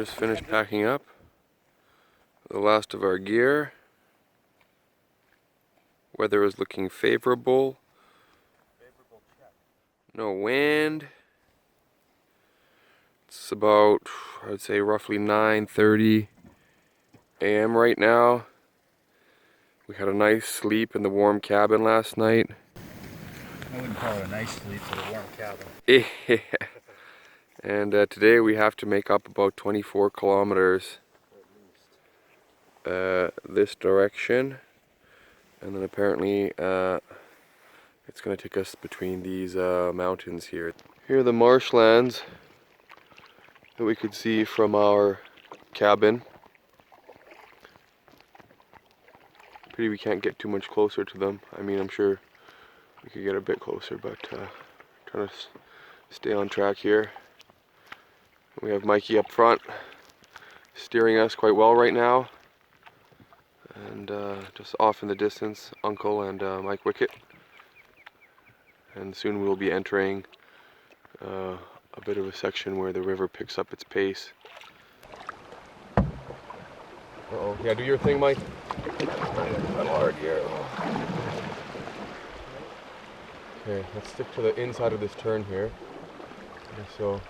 Just finished packing up the last of our gear. Weather is looking favorable. No wind. It's about, I'd say, roughly 9:30 a.m. right now. We had a nice sleep in the warm cabin last night. I wouldn't call it a nice sleep, but a warm cabin. Yeah. And today we have to make up about 24 kilometers this direction, and then apparently it's going to take us between these mountains here. Here are the marshlands that we could see from our cabin. Pity we can't get too much closer to them. I mean, I'm sure we could get a bit closer, but trying to stay on track here. We have Mikey up front, steering us quite well right now. And just off in the distance, Uncle and Mike Wickett. And soon we'll be entering a bit of a section where the river picks up its pace. Uh-oh. Yeah, do your thing, Mike. Hard here. Okay, let's stick to the inside of this turn here. Okay, so.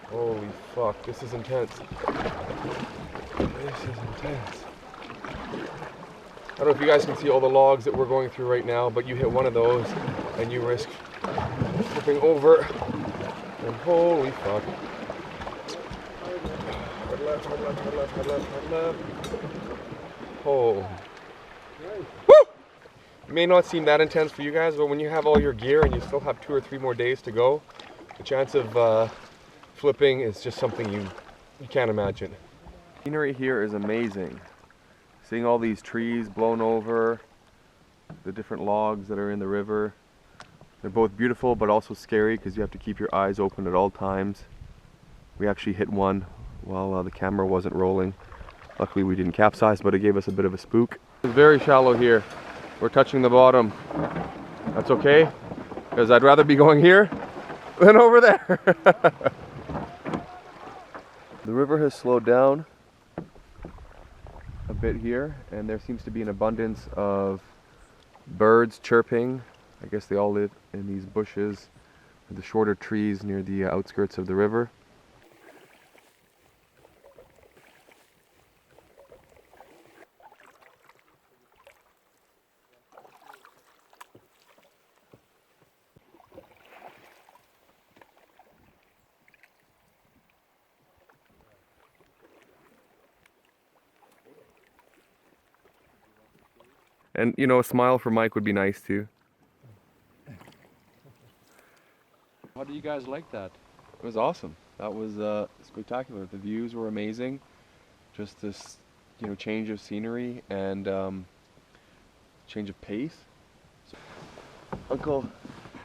Holy fuck, this is intense. This is intense. I don't know if you guys can see all the logs that we're going through right now, but you hit one of those and you risk flipping over. And holy fuck. Hard left, hard left, hard left, hard left, hard left. Oh. Woo! It may not seem that intense for you guys, but when you have all your gear and you still have 2 or 3 more days to go, the chance of flipping is just something you can't imagine. The scenery here is amazing. Seeing all these trees blown over, the different logs that are in the river. They're both beautiful but also scary because you have to keep your eyes open at all times. We actually hit one while the camera wasn't rolling. Luckily we didn't capsize, but it gave us a bit of a spook. It's very shallow here. We're touching the bottom. That's okay, because I'd rather be going here than over there. The river has slowed down a bit here, and there seems to be an abundance of birds chirping. I guess they all live in these bushes, the shorter trees near the outskirts of the river. And, you know, a smile for Mike would be nice too. How do you guys like that? It was awesome. That was spectacular. The views were amazing. Just this, you know, change of scenery and change of pace. So, Uncle,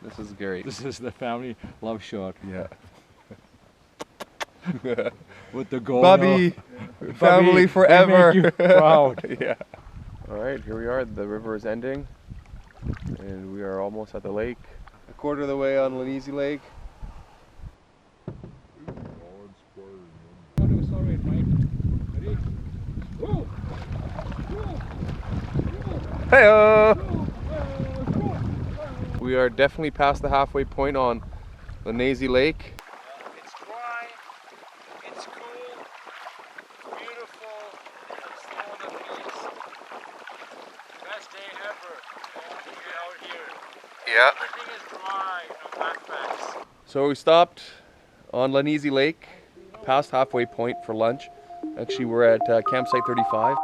this is great. This is the family love shot. Yeah. With the goal. Bubby, family Bubby, forever. we make you proud. Yeah. All right, here we are. The river is ending, and we are almost at the lake. A quarter of the way on Lanezi Lake. Hey-o! We are definitely past the halfway point on Lanezi Lake. It's dry, it's cool, beautiful, it's slow on the pace. Best day ever to be out here. Yeah. Everything is dry, no backpacks. So we stopped on Lanezi Lake, past halfway point for lunch. Actually, we're at campsite 35.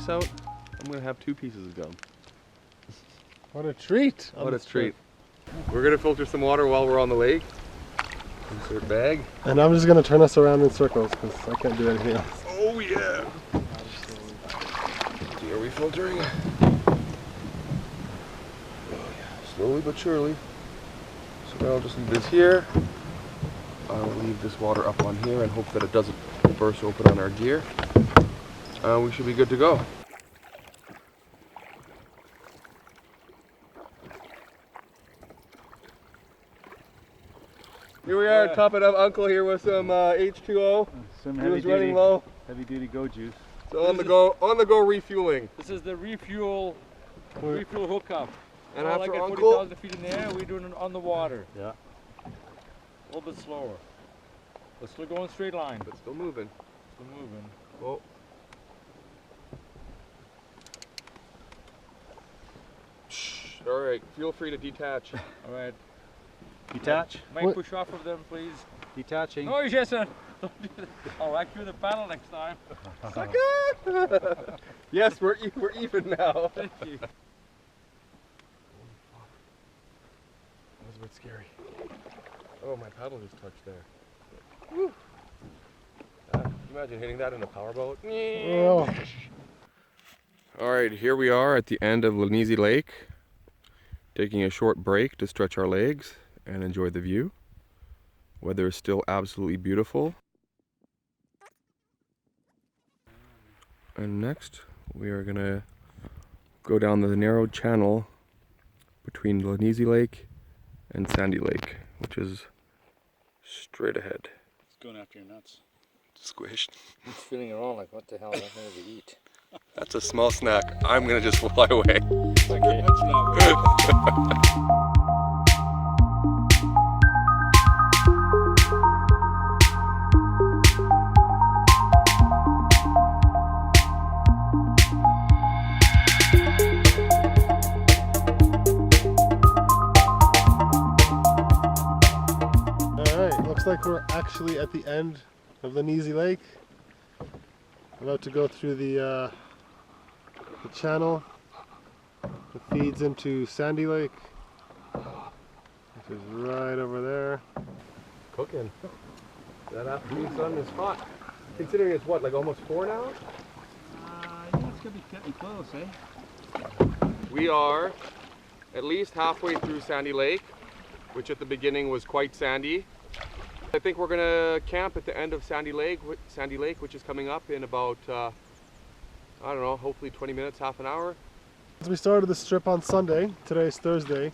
ice out, I'm gonna have 2 pieces of gum. What a treat! What a treat. We're gonna filter some water while we're on the lake. Insert bag. And I'm just gonna turn us around in circles because I can't do anything else. Oh yeah! Are we filtering? Oh yeah, slowly but surely. So now I'll just leave this here. I'll leave this water up on here and hope that it doesn't burst open on our gear. We should be good to go. Here we are, topping up Uncle here with some H2O. Some He was running low. heavy duty go juice. So on the go refueling. This is the refuel hookup. And Like after at Uncle, 40,000 feet in the air, we're doing it on the water. Yeah. A little bit slower. But still going straight line. but still moving. Still moving. Oh. All right, feel free to detach. All right. Detach. Might What? push off of them, please. Detaching. No, Jason. Don't do that. I'll whack you with the paddle next time. Sucker! Yes, we're even now. Thank you. That was a bit scary. Oh, my paddle just touched there. Woo. Can you imagine hitting that in a powerboat? Oh. All right, here we are at the end of Lanezi Lake, taking a short break to stretch our legs and enjoy the view. Weather is still absolutely beautiful. And next, we are gonna go down the narrow channel between Lanezi Lake and Sandy Lake, which is straight ahead. It's going after your nuts. Squished. He's feeling around like, what the hell am I going to eat? That's a small snack. I'm gonna just fly away. Okay, that's not Alright, looks like we're actually at the end of Lanezi Lake. About to go through the channel that feeds into Sandy Lake, which is right over there. Cooking. That afternoon sun is hot. Considering it's what, like almost 4 now? Yeah, it's gonna be getting close, eh? We are at least halfway through Sandy Lake, which at the beginning was quite sandy. I think we're gonna camp at the end of Sandy Lake, which is coming up in about, I don't know, hopefully 20 minutes, half an hour. As we started this trip on Sunday, today is Thursday,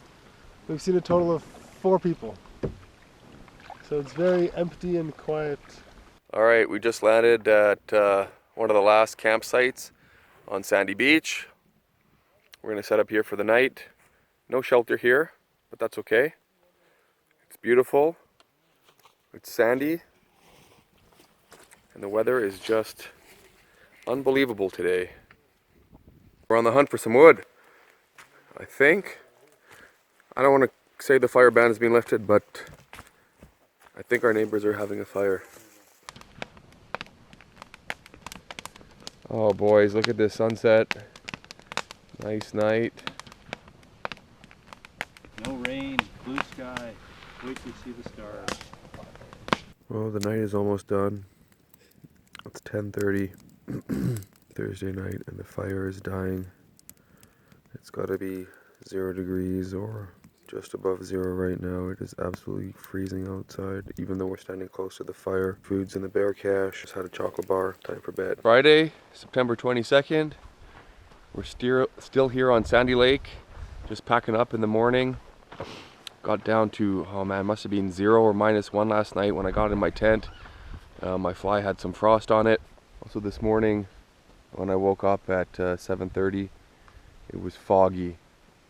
we've seen a total of 4 people. So it's very empty and quiet. All right, we just landed at one of the last campsites on Sandy Beach. We're gonna set up here for the night. No shelter here, but that's okay. It's beautiful. It's sandy. And the weather is just unbelievable today. We're on the hunt for some wood, I think. I don't want to say the fire ban has been lifted, but I think our neighbors are having a fire. Oh boys, look at this sunset. Nice night. No rain, blue sky. Wait to see the stars. Well, the night is almost done. It's 10:30 Thursday night and the fire is dying. It's got to be 0 degrees or just above 0 right now. It is absolutely freezing outside, even though we're standing close to the fire. Food's in the bear cache. Just had a chocolate bar. Time for bed. Friday, September 22nd. We're still here on Sandy Lake. Just packing up in the morning. Got down to, oh man, must have been 0 or -1 last night when I got in my tent. My fly had some frost on it. Also this morning, when I woke up at 7:30, it was foggy.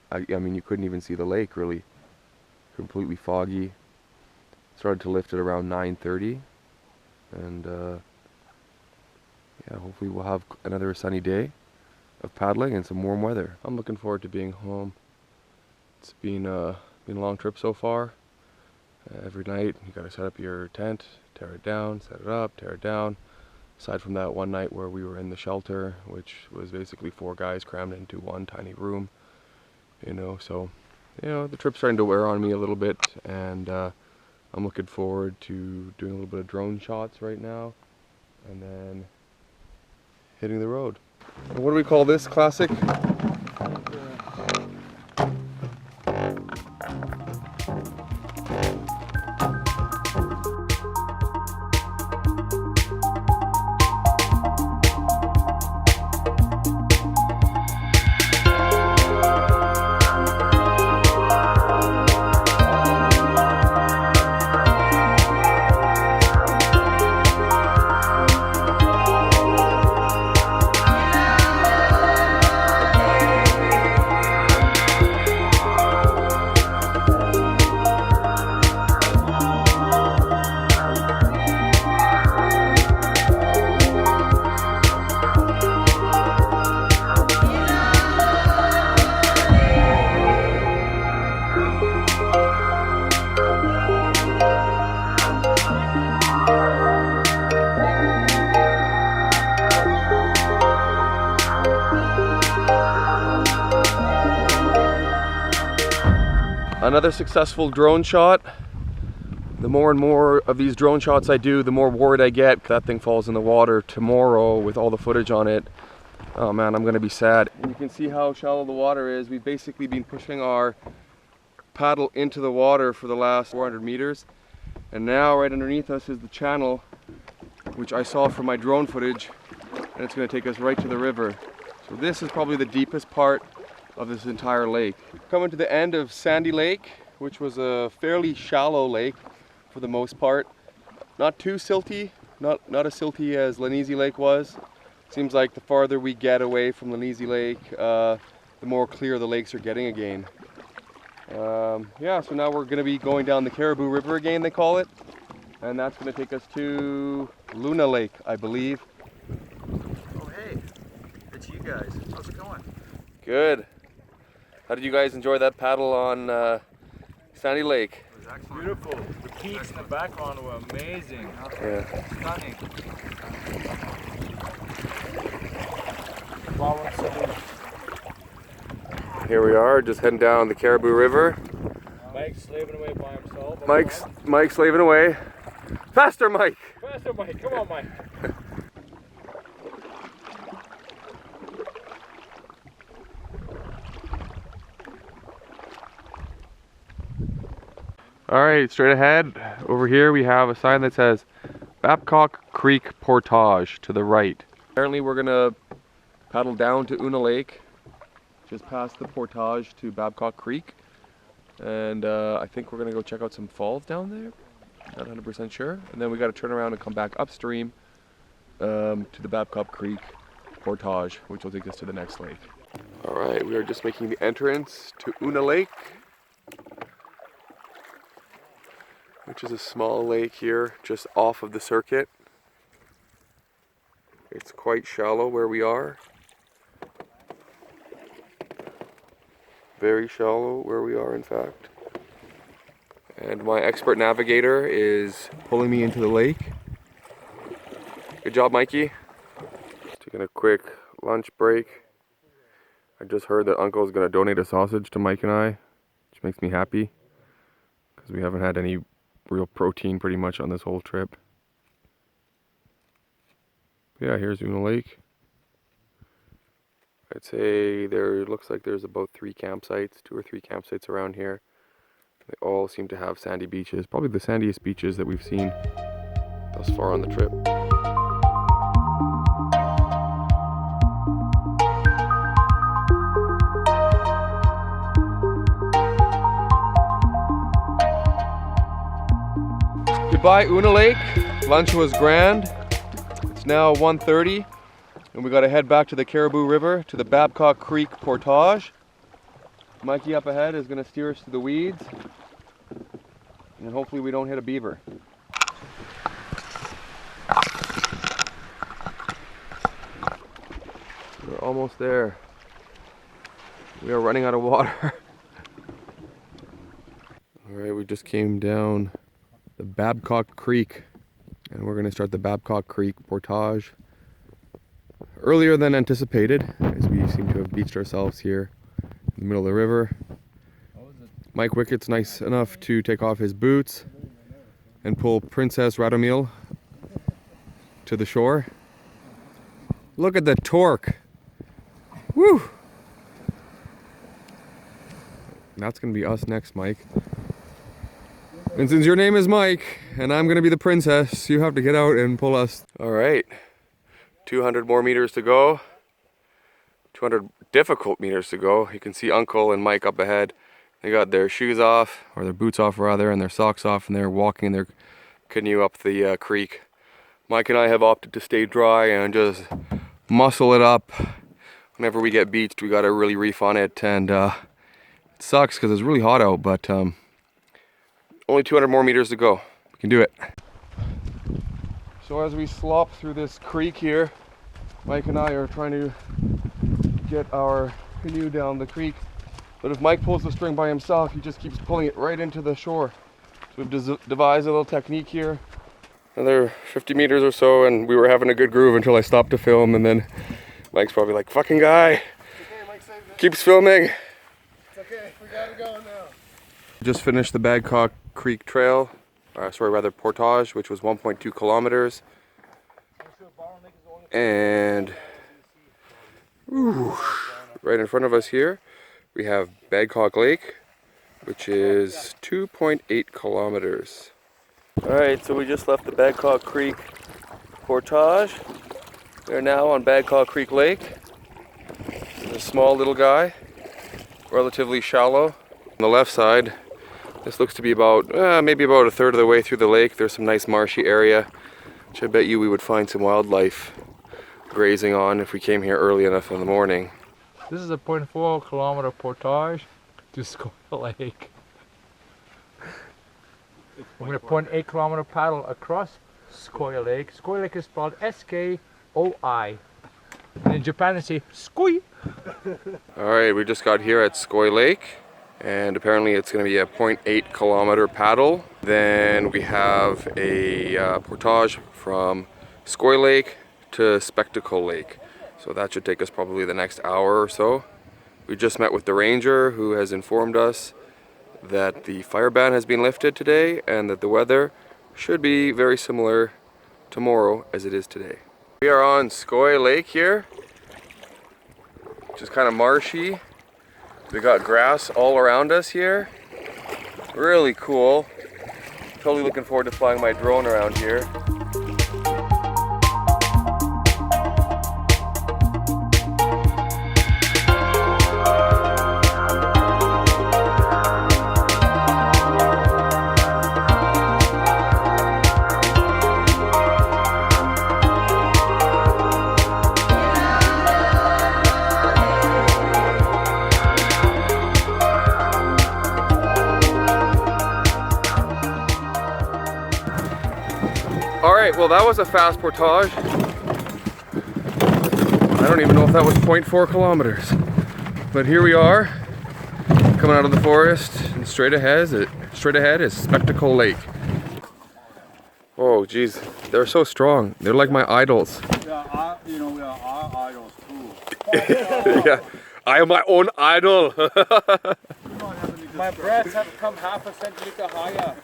I mean, you couldn't even see the lake really. Completely foggy. Started to lift at around 9:30, and yeah, hopefully we'll have another sunny day of paddling and some warm weather. I'm looking forward to being home. It's been a long trip so far. Every night you gotta set up your tent, tear it down, set it up, tear it down, Aside from that one night where we were in the shelter, which was basically 4 guys crammed into one tiny room, you know, so, you know, the trip's starting to wear on me a little bit, and I'm looking forward to doing a little bit of drone shots right now, and then hitting the road. What do we call this classic? Another successful drone shot. The more and more of these drone shots I do, the more worried I get. That thing falls in the water tomorrow with all the footage on it. Oh man, I'm gonna be sad. And you can see how shallow the water is. We've basically been pushing our paddle into the water for the last 400 meters. And now right underneath us is the channel, which I saw from my drone footage, and it's gonna take us right to the river. So this is probably the deepest part of this entire lake. Coming to the end of Sandy Lake, which was a fairly shallow lake for the most part. Not too silty, not as silty as Lanezi Lake was. Seems like the farther we get away from Lanezi Lake, the more clear the lakes are getting again. Yeah, so now we're gonna be going down the Cariboo River again, they call it. And that's gonna take us to Unna Lake, I believe. Oh hey, it's you guys. How's it going? Good. How did you guys enjoy that paddle on Sandy Lake? It was excellent. Beautiful. The peaks in the background were amazing. Yeah. Stunning. Bowron Lake. Here we are, just heading down the Cariboo River. Mike's slaving away by himself. Mike's slaving away. Faster, Mike! Faster, Mike. Come on, Mike. Alright, straight ahead, over here we have a sign that says Babcock Creek Portage to the right. Apparently we're gonna paddle down to Unna Lake, just past the portage to Babcock Creek. And I think we're gonna go check out some falls down there. Not 100% sure. And then we gotta turn around and come back upstream to the Babcock Creek Portage, which will take us to the next lake. Alright, we are just making the entrance to Unna Lake, which is a small lake here just off of the circuit. It's quite shallow where we are. Very shallow where we are, in fact. And my expert navigator is pulling me into the lake. Good job, Mikey. Taking a quick lunch break. I just heard that Uncle is going to donate a sausage to Mike and I, which makes me happy because we haven't had any real protein pretty much on this whole trip. Yeah, here's Unna Lake. I'd say there looks like there's about 2 or 3 campsites around here. They all seem to have sandy beaches, probably the sandiest beaches that we've seen thus far on the trip. Goodbye, Unna Lake. Lunch was grand. It's now 1:30, and we got to head back to the Cariboo River to the Babcock Creek Portage. Mikey up ahead is going to steer us through the weeds, and hopefully we don't hit a beaver. We're almost there. We are running out of water. All right, we just came down the Babcock Creek, And we're going to start the Babcock Creek portage earlier than anticipated, as we seem to have beached ourselves here in the middle of the river. Mike Wickett's nice enough to take off his boots and pull Princess Radomil to the shore. Look at the torque. Woo! That's gonna be us next, Mike. And since your name is Mike and I'm gonna be the princess, you have to get out and pull us. All right, 200 more meters to go. 200 difficult meters to go. You can see Uncle and Mike up ahead. They got their shoes off, or their boots off rather, and their socks off, and they're walking in their canoe up the creek. Mike and I have opted to stay dry and just muscle it up. Whenever we get beached, we gotta really reef on it, and it sucks because it's really hot out, but only 200 more meters to go. We can do it. So as we slop through this creek here, Mike and I are trying to get our canoe down the creek. But if Mike pulls the string by himself, he just keeps pulling it right into the shore. So we've devised a little technique here. Another 50 meters or so, and we were having a good groove until I stopped to film, and then Mike's probably like, fucking guy. Okay, Mike saved it. Keeps filming. It's okay, we gotta go now. Just finished the Babcock Creek Trail, portage, which was 1.2 kilometers. And right in front of us here, we have Babcock Lake, which is 2.8 kilometers. Alright, so we just left the Babcock Creek portage. We're now on Babcock Creek Lake. It's a small little guy, relatively shallow. On the left side, this looks to be about, maybe about a third of the way through the lake. There's some nice marshy area, which I bet you we would find some wildlife grazing on if we came here early enough in the morning. This is a 0.4 kilometer portage to Skoi Lake. I'm going to 0.8 kilometer paddle across Skoi Lake. Skoi Lake is spelled S-K-O-I. And in Japan they say Skoi. Alright, we just got here at Skoi Lake, and apparently it's going to be a 0.8 kilometer paddle. Then we have a portage from Skoi Lake to Spectacle Lake. So that should take us probably the next hour or so. We just met with the ranger, who has informed us that the fire ban has been lifted today and that the weather should be very similar tomorrow as it is today. We are on Skoi Lake here, which is kind of marshy. We got grass all around us here. Really cool. Totally looking forward to flying my drone around here. Alright, well that was a fast portage. I don't even know if that was 0.4 kilometers. But here we are, coming out of the forest, and straight ahead is Spectacle Lake. Oh geez, they're so strong. They're like my idols. Yeah, we are our idols too. Yeah, I am my own idol. My breasts have come half a centimeter higher.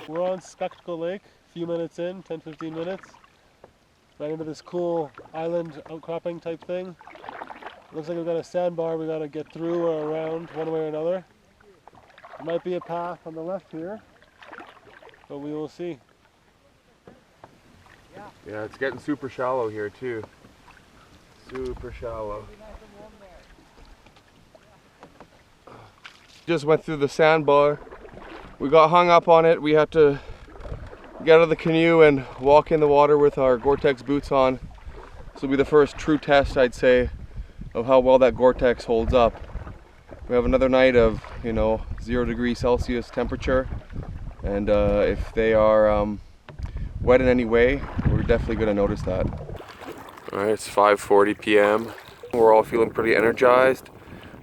We're on Spectacle Lake, a few minutes in, 10-15 minutes. Right into this cool island outcropping type thing. Looks like we've got a sandbar we gotta get through or around one way or another. There might be a path on the left here, but we will see. Yeah, it's getting super shallow here too. Super shallow. Just went through the sandbar. We got hung up on it. We had to get out of the canoe and walk in the water with our Gore-Tex boots on. This will be the first true test, I'd say, of how well that Gore-Tex holds up. We have another night of, 0 degrees Celsius temperature, and if they are wet in any way, we're definitely going to notice that. Alright, it's 5:40 p.m. We're all feeling pretty energized.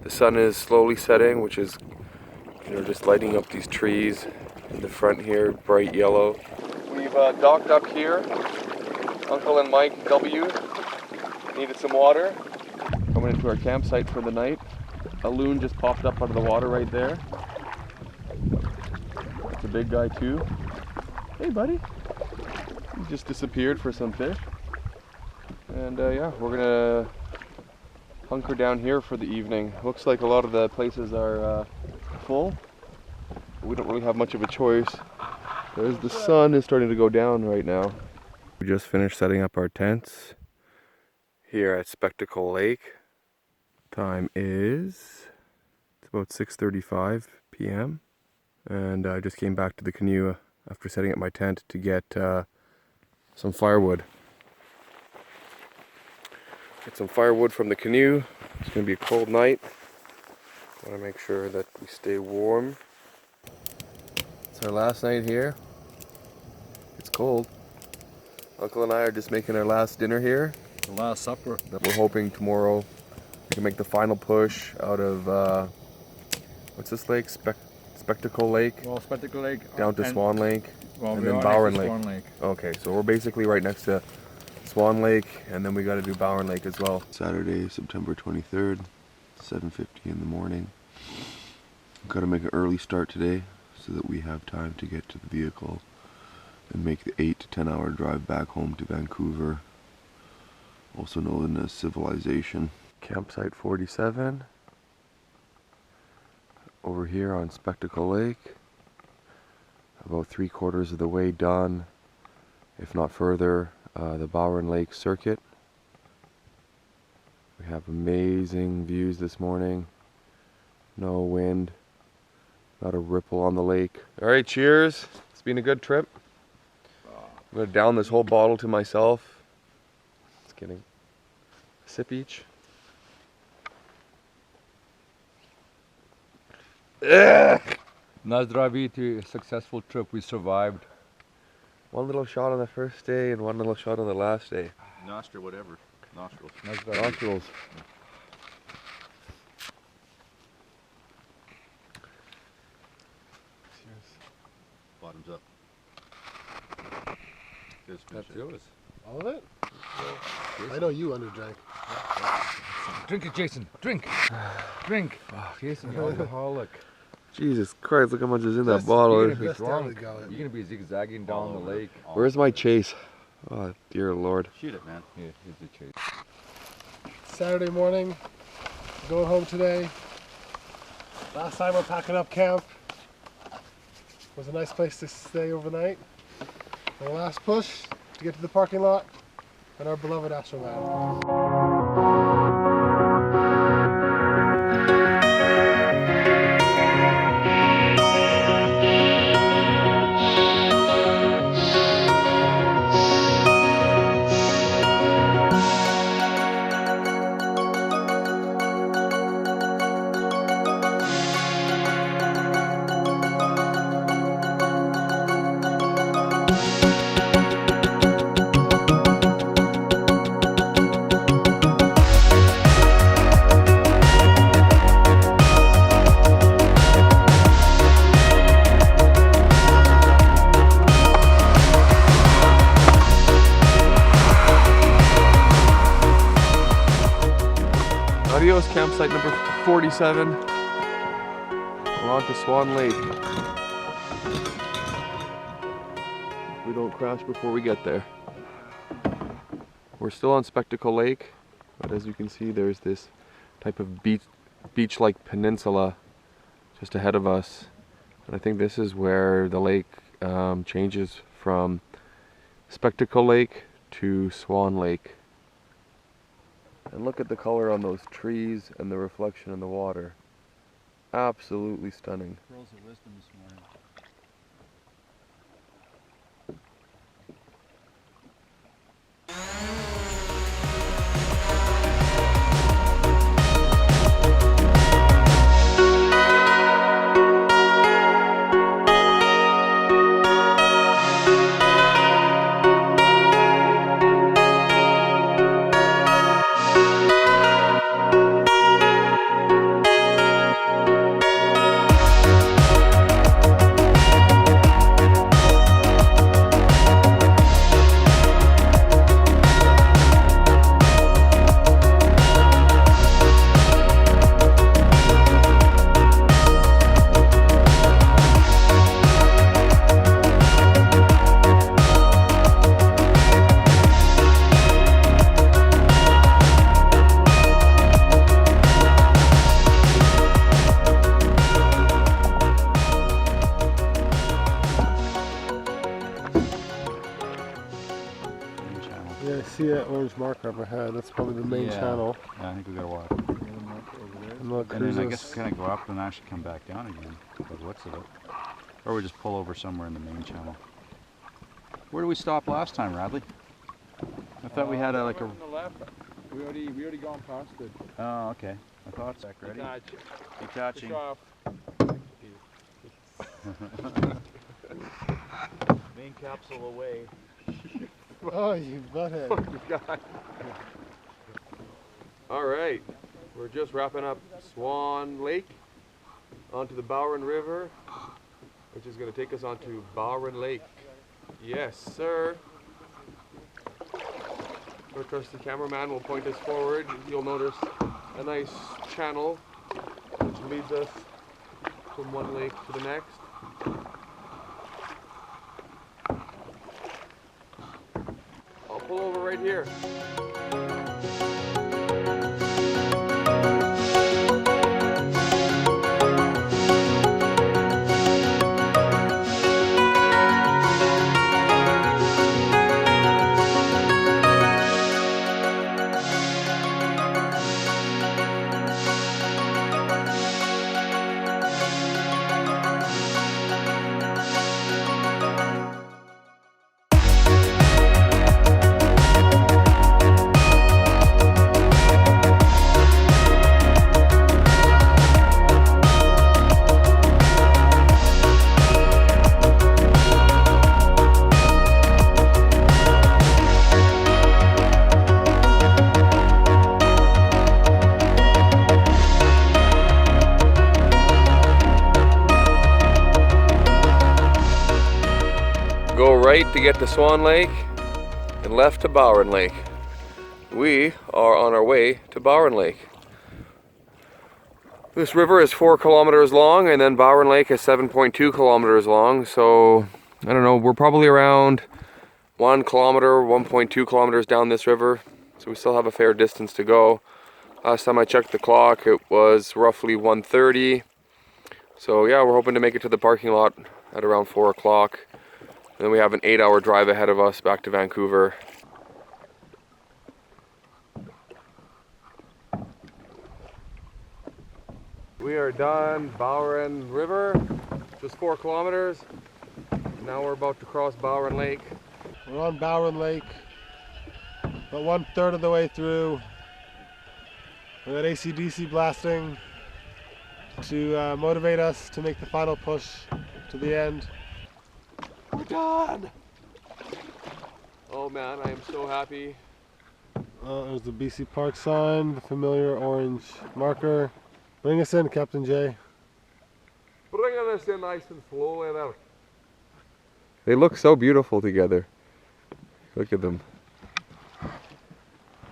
The sun is slowly setting, which is You know, just lighting up these trees in the front here, bright yellow. We've docked up here. Uncle and Mike W needed some water. Coming into our campsite for the night. A loon just popped up out of the water right there. It's a big guy too. Hey buddy. He just disappeared for some fish. And yeah, we're gonna hunker down here for the evening. Looks like a lot of the places are full. We don't really have much of a choice. There's the sun is starting to go down right now. We just finished setting up our tents here at Spectacle Lake. Time is, it's about 6:35 p.m. and I just came back to the canoe after setting up my tent to get some firewood. Get some firewood from the canoe. It's going to be a cold night. I want to make sure that we stay warm. It's our last night here. It's cold. Uncle and I are just making our last dinner here. The last supper. That we're hoping tomorrow we can make the final push out of, what's this lake? Spectacle Lake? Well, Spectacle Lake. Down to Swan Lake. Well, and we then are Bowron next to Lake. Swan Lake. Okay, so we're basically right next to Swan Lake, and then we got to do Bowron Lake as well. Saturday, September 23rd, 7:50 in the morning. Got to make an early start today so that we have time to get to the vehicle and make the 8 to 10 hour drive back home to Vancouver, also known as Civilization. Campsite 47 over here on Spectacle Lake. About 3/4 of the way done, if not further, the Bowron Lake circuit. We have amazing views this morning. No wind, not a ripple on the lake. All right, cheers. It's been a good trip. I'm gonna down this whole bottle to myself. Just kidding. A sip each. Ugh. Na zdraví to a successful trip. We survived. One little shot on the first day and one little shot on the last day. Nostril, whatever. Nostrils. Nostrils. Bottoms up. That's yours. All of it? I know you underdrank. Drink it, Jason. Drink. Drink. Jason, you're alcoholic. Jesus Christ, look how much is in that That's- bottle. You're gonna be That's down drunk. the gullet. You're gonna be zigzagging down the lake. Where's my chase? Oh, dear Lord. Shoot it, man. Yeah, here's the chase. Saturday morning, going home today. Last time we're packing up camp. Was a nice place to stay overnight. And the last push to get to the parking lot and our beloved Astro Luv. Adios, campsite number 47. We're on to Swan Lake. We don't crash before we get there. We're still on Spectacle Lake, but as you can see, there's this type of beach-like peninsula just ahead of us. And I think this is where the lake changes from Spectacle Lake to Swan Lake. And look at the color on those trees and the reflection in the water. Absolutely stunning. Pearls of wisdom this morning. portage marker up ahead. That's probably the main channel. Yeah, I think we gotta walk. And And then I guess we kind of go up and actually come back down again, by the looks of it. Or we just pull over somewhere in the main channel. Where did we stop last time, Radley? I thought we had like a... On the left. We already gone past it. Oh, okay. I thought it's ready. Detaching. Main capsule away. Oh, you butthead. All right, we're just wrapping up Swan Lake onto the Bowron River, which is going to take us onto Bowron Lake. Yes, sir. Our trusty cameraman will point us forward. You'll notice a nice channel which leads us from one lake to the next. I'll pull over right here. Go right to get to Swan Lake and left to Bowron Lake. We are on our way to Bowron Lake. This river is 4 kilometers long and then Bowron Lake is 7.2 kilometers long. So I don't know, we're probably around 1 kilometer, 1.2 kilometers down this river. So we still have a fair distance to go. Last time I checked the clock, it was roughly 1:30. So yeah, we're hoping to make it to the parking lot at around 4 o'clock. And then we have an 8-hour drive ahead of us back to Vancouver. We are done Bowron River, just 4 kilometers. Now we're about to cross Bowron Lake. We're on Bowron Lake, about 1/3 of the way through. We got AC/DC blasting to motivate us to make the final push to the end. We're done! Oh man, I am so happy. There's the BC Park sign, the familiar orange marker. Bring us in, Captain J. Bring us in nice and slowly there. They look so beautiful together. Look at them.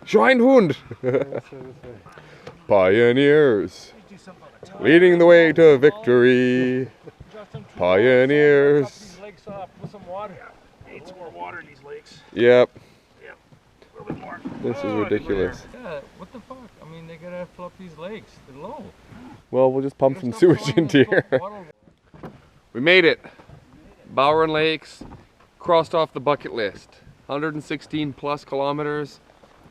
Schweinhund! Pioneers! Leading the way to victory! Pioneers! Put some water. Need some more water in these lakes. Yep. Yep. A little bit more. This is ridiculous. Yeah, what the fuck? I mean, they gotta fill up these lakes. They're low. Well, we'll just pump some sewage into here. We made it. Bowron Lakes crossed off the bucket list. 116 plus kilometers.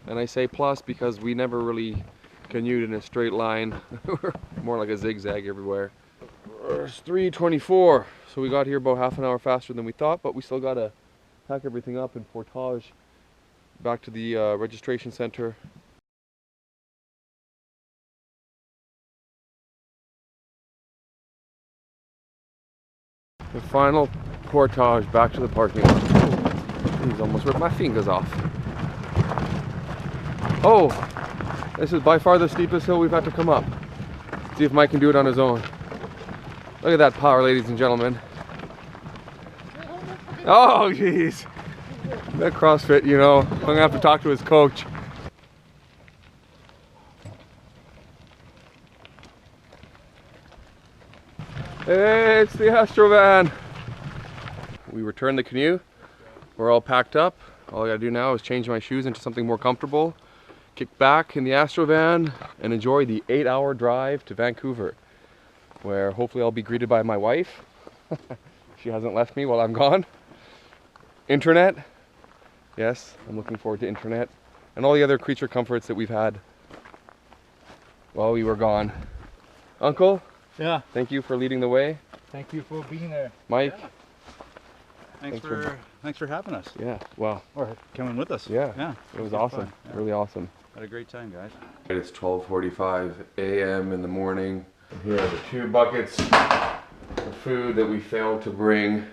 And I say plus because we never really canoed in a straight line. We're more like a zigzag everywhere. It's 3:24, so we got here about half an hour faster than we thought, but we still gotta pack everything up in portage back to the registration center. The final portage back to the parking lot. He's almost ripped my fingers off. Oh, this is by far the steepest hill we've had to come up. See if Mike can do it on his own. Look at that power, ladies and gentlemen. Oh, jeez. That CrossFit, you know. I'm gonna have to talk to his coach. Hey, it's the Astro van. We returned the canoe. We're all packed up. All I gotta do now is change my shoes into something more comfortable, kick back in the Astro van, and enjoy the 8-hour drive to Vancouver, where hopefully I'll be greeted by my wife. She hasn't left me while I'm gone. Internet. Yes, I'm looking forward to internet. and all the other creature comforts that we've had while we were gone. Uncle, Yeah. thank you for leading the way. Thank you for being there. Mike, Thanks for having us. yeah, wow, Or coming with us. yeah, Yeah. it was good awesome, fun. Yeah. really awesome. Had a great time, guys. It's 12:45 a.m. in the morning. And here are the 2 buckets of food that we failed to bring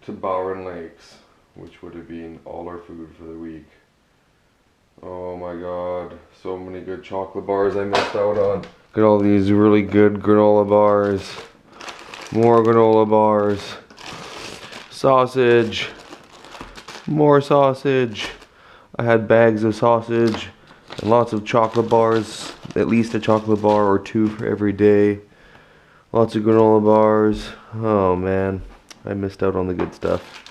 to Bowron Lakes, which would have been all our food for the week. Oh my god, so many good chocolate bars I missed out on. Look at all these really good granola bars. More granola bars. Sausage. More sausage. I had bags of sausage and lots of chocolate bars. At least a chocolate bar or 2 for every day. Lots of granola bars. Oh man, I missed out on the good stuff.